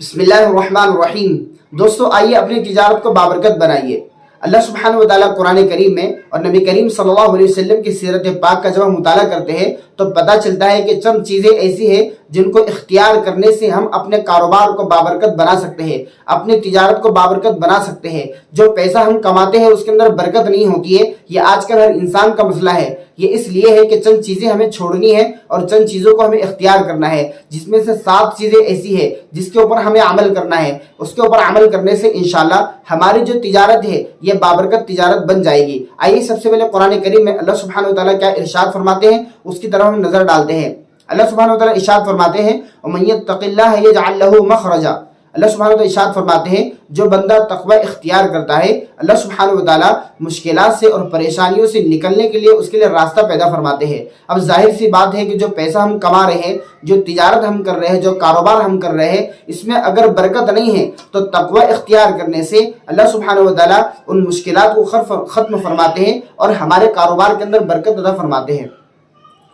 बिस्मिल्लाहिर्रहमानिर्रहीम। दोस्तों आइए अपनी तिजारत को बाबरकत बनाइए। अल्लाह सुब्हानहु व तआला कुरान करीम में और नबी करीम सल्लल्लाहु अलैहि वसल्लम की सीरत पाक का जब हम मुताला करते हैं तो पता चलता है कि चंद चीज़ें ऐसी हैं जिनको इख्तियार करने से हम अपने कारोबार को बाबरकत बना सकते हैं, अपनी तिजारत को बाबरकत बना सकते हैं। जो पैसा हम कमाते हैं उसके अंदर बरकत नहीं होती है, ये आजकल हर इंसान का मसला है। ये इसलिए है कि चंद चीज़ें हमें छोड़नी है और चंद चीज़ों को हमें इख्तियार करना है, जिसमें से 7 चीज़ें ऐसी है जिसके ऊपर हमें अमल करना है। उसके ऊपर अमल करने से इंशाल्लाह हमारी जो तिजारत है ये बाबरकत तिजारत बन जाएगी। आइए सबसे पहले कुरान करीम में अल्लाह सुब्हानहु व तआला क्या इरशाद फरमाते हैं उसकी तरफ हम नजर डालते हैं। अल्लाह सुब्हानहु व तआला इरशाद फरमाते हैं वमन यत्तक़िल्लाह यजअल लहू मखरजा। अल्लाह सुब्हानहु व तआला इरशाद फरमाते हैं जो बंदा तक़वा इख्तियार करता है अल्लाह सुब्हानहु व तआला मुश्किलात से और परेशानियों से निकलने के लिए उसके लिए रास्ता पैदा फरमाते हैं। अब जाहिर सी बात है कि जो पैसा हम कमा रहे हैं, जो तिजारत हम कर रहे हैं, जो कारोबार हम कर रहे हैं, इसमें अगर बरकत नहीं है तो तक़वा इख्तियार करने से अल्लाह सुब्हानहु व तआला उन मुश्किलात को ख़त्म फरमाते हैं और हमारे कारोबार के अंदर बरकत अता फरमाते हैं।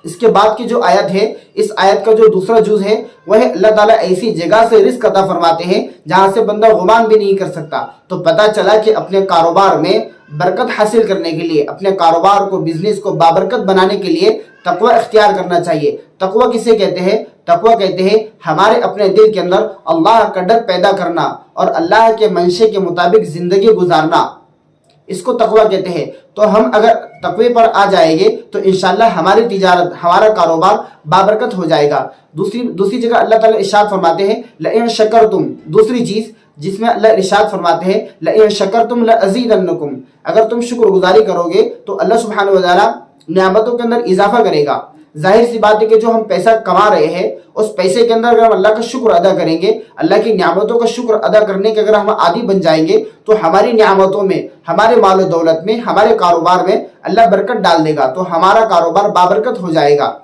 इसके बाद की जो आयत है, इस आयत का जो दूसरा जुज़ है वह है अल्लाह ताला ऐसी जगह से रिस्क अता फरमाते हैं जहां से बंदा गुमान भी नहीं कर सकता। तो पता चला कि अपने कारोबार में बरकत हासिल करने के लिए, अपने कारोबार को, बिजनेस को बाबरकत बनाने के लिए तक़वा इख्तियार करना चाहिए। तक़वा किसे कहते हैं? तक़वा कहते हैं हमारे अपने दिल के अंदर अल्लाह का डर पैदा करना और अल्लाह के मंशे के मुताबिक ज़िंदगी गुजारना, इसको तक़वा कहते हैं। तो हम अगर तक़वे पर आ जाएंगे तो इंशाल्लाह हमारी तिजारत, हमारा कारोबार बाबरकत हो जाएगा। दूसरी जगह अल्लाह ताला इरशाद फरमाते हैं लइन शकरतुम। दूसरी चीज़ जिसमें अल्लाह इरशाद फरमाते हैं लइन शकरतुम लअज़ीदन्नकुम। अगर तुम शुक्रगुजारी करोगे तो अल्लाह सुब्हानहु व तआला नियामतों के अंदर इजाफा करेगा। जाहिर सी बात है कि जो हम पैसा कमा रहे हैं उस पैसे के अंदर अगर हम अल्लाह का शुक्र अदा करेंगे, अल्लाह की नियामतों का शुक्र अदा करने के अगर हम आदी बन जाएंगे तो हमारी नियामतों में, हमारे माल दौलत में, हमारे कारोबार में अल्लाह बरकत डाल देगा, तो हमारा कारोबार बाबरकत हो जाएगा।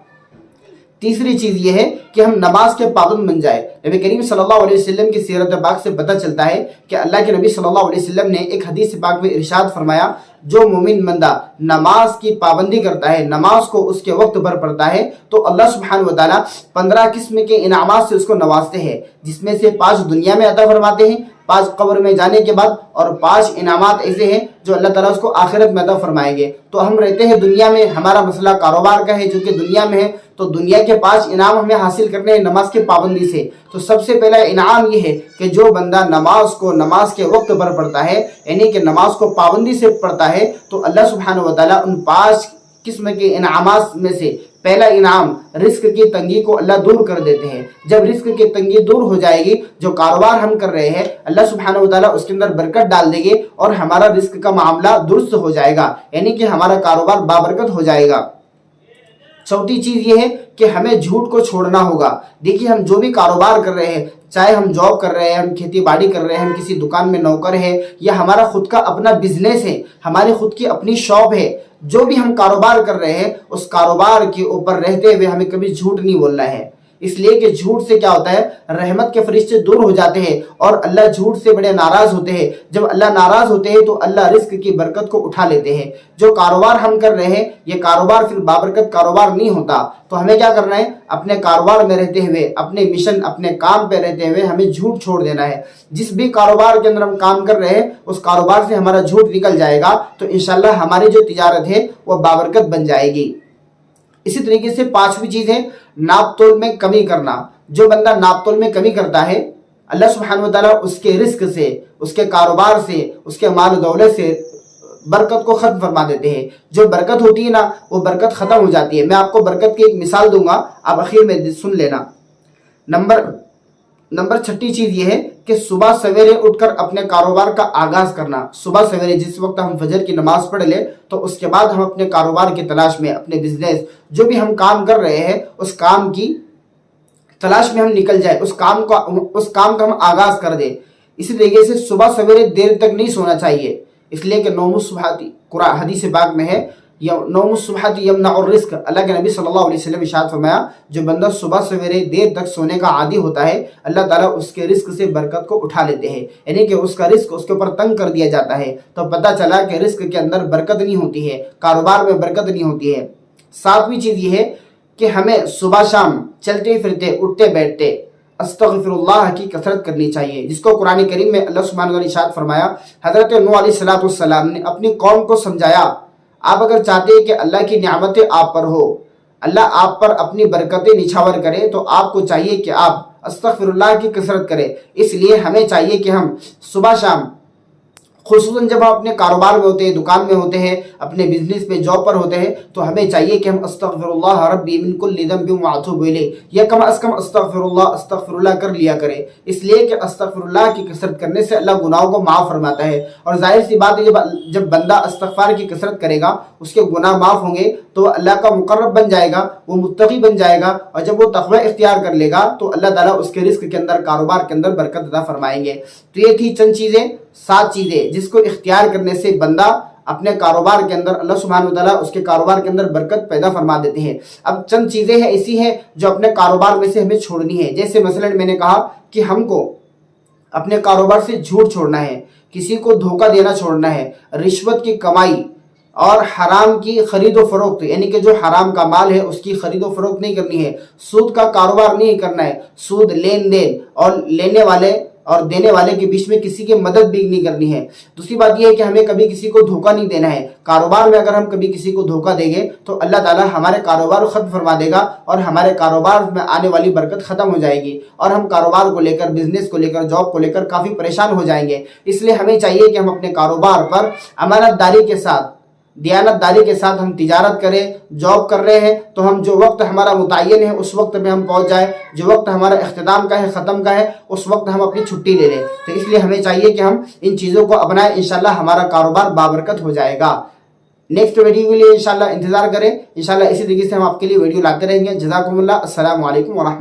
तीसरी चीज़ ये है कि हम नमाज के पाबंद बन जाए। नबी करीम सल्लल्लाहु अलैहि वसल्लम की सीरत पाक से पता चलता है कि अल्लाह के नबी सल्लल्लाहु अलैहि वसल्लम ने एक हदीस पाक में इरशाद फरमाया जो मोमिन बंदा नमाज की पाबंदी करता है, नमाज को उसके वक्त पर पढ़ता है, तो अल्लाह सुब्हानहु व तआला 15 किस्म के इनामात से उसको नवाजते हैं, जिसमें से 5 दुनिया में अता फरमाते हैं, 5 कब्र में जाने के बाद, और 5 इनामात ऐसे हैं जो अल्लाह ताला उसको आखिरत में अता फरमाएंगे। तो हम रहते हैं दुनिया में, हमारा मसला कारोबार का है जो कि दुनिया में है, तो दुनिया के 5 इनाम हमें हासिल करने हैं नमाज की पाबंदी से। तो सबसे पहला इनाम ये है कि जो बंदा नमाज को नमाज के वक्त पर पढ़ता है, यानी कि नमाज को पाबंदी से पढ़ता है, तो अल्लाह सुब्हानहु व तआला उन 5 किस्म के इनामात में से पहला इनाम रिस्क की तंगी को अल्लाह दूर कर देते हैं। जब रिस्क की तंगी दूर हो जाएगी, जो कारोबार हम कर रहे हैं अल्लाह सुब्हानहु व तआला उसके अंदर बरकत डाल देंगे और हमारा रिस्क का मामला दुरुस्त हो जाएगा, यानी कि हमारा कारोबार बाबरकत हो जाएगा। चौथी चीज़ ये है कि हमें झूठ को छोड़ना होगा। देखिए हम जो भी कारोबार कर रहे हैं, चाहे हम जॉब कर रहे हैं, हम खेती बाड़ी कर रहे हैं, हम किसी दुकान में नौकर है, या हमारा खुद का अपना बिजनेस है, हमारी खुद की अपनी शॉप है, जो भी हम कारोबार कर रहे हैं उस कारोबार के ऊपर रहते हुए हमें कभी झूठ नहीं बोलना है। इसलिए कि झूठ से क्या होता है, रहमत के फरिश्ते दूर हो जाते हैं और अल्लाह झूठ से बड़े नाराज होते हैं। जब अल्लाह नाराज होते हैं तो अल्लाह रिस्क की बरकत को उठा लेते हैं। जो कारोबार हम कर रहे हैं ये कारोबार फिर बाबरकत कारोबार नहीं होता। तो हमें क्या करना है, अपने कारोबार में रहते हुए, अपने मिशन, अपने काम पे रहते हुए हमें झूठ छोड़ देना है। जिस भी कारोबार के अंदर हम काम कर रहे हैं उस कारोबार से हमारा झूठ निकल जाएगा, तो इंशाल्लाह हमारी जो तिजारत है वो बाबरकत बन जाएगी। इसी तरीके से 5वीं चीज़ है नाप तोल में कमी करना। जो बंदा नाप तोल में कमी करता है अल्लाह सुब्हानहु व तआला उसके रिस्क से, उसके कारोबार से, उसके माल दौलत से बरकत को ख़त्म फरमा देते हैं। जो बरकत होती है ना वो बरकत ख़त्म हो जाती है। मैं आपको बरकत की एक मिसाल दूंगा, आप आखिर में सुन लेना। नंबर 6ठी चीज़ ये है कि सुबह सवेरे उठकर अपने कारोबार का आगाज़ करना। सुबह सवेरे जिस वक्त हम फजर की नमाज़ पढ़ लें तो उसके बाद हम अपने कारोबार की तलाश में, अपने बिजनेस, जो भी हम काम कर रहे हैं उस काम की तलाश में हम निकल जाए, उस काम का हम आगाज़ कर दें। इसी तरीके से सुबह सवेरे देर तक नहीं सोना चाहिए, इसलिए कि नौमुस सुबहाती कुरान हदीस पाक में है नौमुस सुबहाती यमनउर रिस्क। अल्लाह के नबी सल्लल्लाहु अलैहि वसल्लम इरशाद फरमाया जो बंदा सुबह सवेरे देर तक सोने का आदी होता है अल्लाह ताला उसके रिस्क से बरकत को उठा लेते हैं, यानी कि उसका रिस्क उसके ऊपर तंग कर दिया जाता है। तो पता चला कि रिस्क के अंदर बरकत नहीं होती है, कारोबार में बरकत नहीं होती है। 7वीं चीज़ ये है कि हमें सुबह शाम चलते फिरते, उठते बैठते अस्तगफिरुल्लाह की कसरत करनी चाहिए, जिसको कुरान करीम में अल्लाह सुब्हानहू व तआला ने इरशाद फरमाया। हज़रत नूह अलैहिस्सलाम ने अपनी कौम को समझाया, आप अगर चाहते हैं कि अल्लाह की नियामतें आप पर हो, अल्लाह आप पर अपनी बरकतें निछावर करे, तो आपको चाहिए कि आप अस्तगफिरुल्लाह की कसरत करें। इसलिए हमें चाहिए कि हम सुबह शाम, खुसूसन जब हम अपने कारोबार में होते हैं, दुकान में होते हैं, अपने बिजनेस में, जॉब पर होते हैं, तो हमें चाहिए कि हम अस्तगफिरुल्लाह रब्बी मिन कुल्लि ज़ंबिन व अतूबु इलैह, या कम अज़ कम अस्तगफिरुल्लाह कर लिया करें। इसलिए कि अस्तगफिरुल्लाह की कसरत करने से अल्लाह गुनाहों को माफ़ फरमाता है। और जाहिर सी बात है, जब बंदा इस्तिग़फ़ार की कसरत करेगा, उसके गुनाह माफ़ होंगे, तो अल्लाह का मुक़र्रब बन जाएगा, वो मुत्तक़ी बन जाएगा। और जब वो तक़वा इख्तियार कर लेगा, तो अल्लाह ताला उसके रिज़्क़ के अंदर, कारोबार के अंदर बरकत अता फरमाएंगे। तो ये थी चंद चीज़ें, 7 चीज़ें जिसको इख्तियार करने से बंदा अपने कारोबार के अंदर, अल्लाह सुब्हानहू व तआला उसके कारोबार के अंदर बरकत पैदा फरमा देते हैं। अब चंद चीज़ें हैं ऐसी हैं जो अपने कारोबार में से हमें छोड़नी है। जैसे मसलन मैंने कहा कि हमको अपने कारोबार से झूठ छोड़ना है, किसी को धोखा देना छोड़ना है, रिश्वत की कमाई और हराम की खरीदो फरोख्त, यानी कि जो हराम का माल है उसकी खरीदो फरोख्त नहीं करनी है, सूद का कारोबार नहीं करना है, सूद लेन देन और लेने वाले और देने वाले के बीच में किसी की मदद भी नहीं करनी है। दूसरी बात यह है कि हमें कभी किसी को धोखा नहीं देना है। कारोबार में अगर हम कभी किसी को धोखा देंगे तो अल्लाह ताला हमारे कारोबार को खत्म फरमा देगा और हमारे कारोबार में आने वाली बरकत खत्म हो जाएगी और हम कारोबार को लेकर, बिजनेस को लेकर, जॉब को लेकर काफ़ी परेशान हो जाएंगे। इसलिए हमें चाहिए कि हम अपने कारोबार पर अमानतदारी के साथ, दियानतदारी के साथ हम तिजारत करें। जॉब कर रहे हैं तो हम जो वक्त हमारा मुतय्यन है उस वक्त में हम पहुंच जाए, जो वक्त हमारा इख्तिताम का है, ख़त्म का है, उस वक्त हम अपनी छुट्टी ले लें। तो इसलिए हमें चाहिए कि हम इन चीज़ों को अपनाएं, इंशाल्लाह हमारा कारोबार बाबरकत हो जाएगा। नेक्स्ट वीडियो के लिए इंशाल्लाह इंतज़ार करें। इंशाल्लाह इसी तरीके से हम आपके लिए वीडियो लाते रहेंगे। जज़ाकुमुल्लाह। अस्सलामु अलैकुम व रहमतुल्लाह।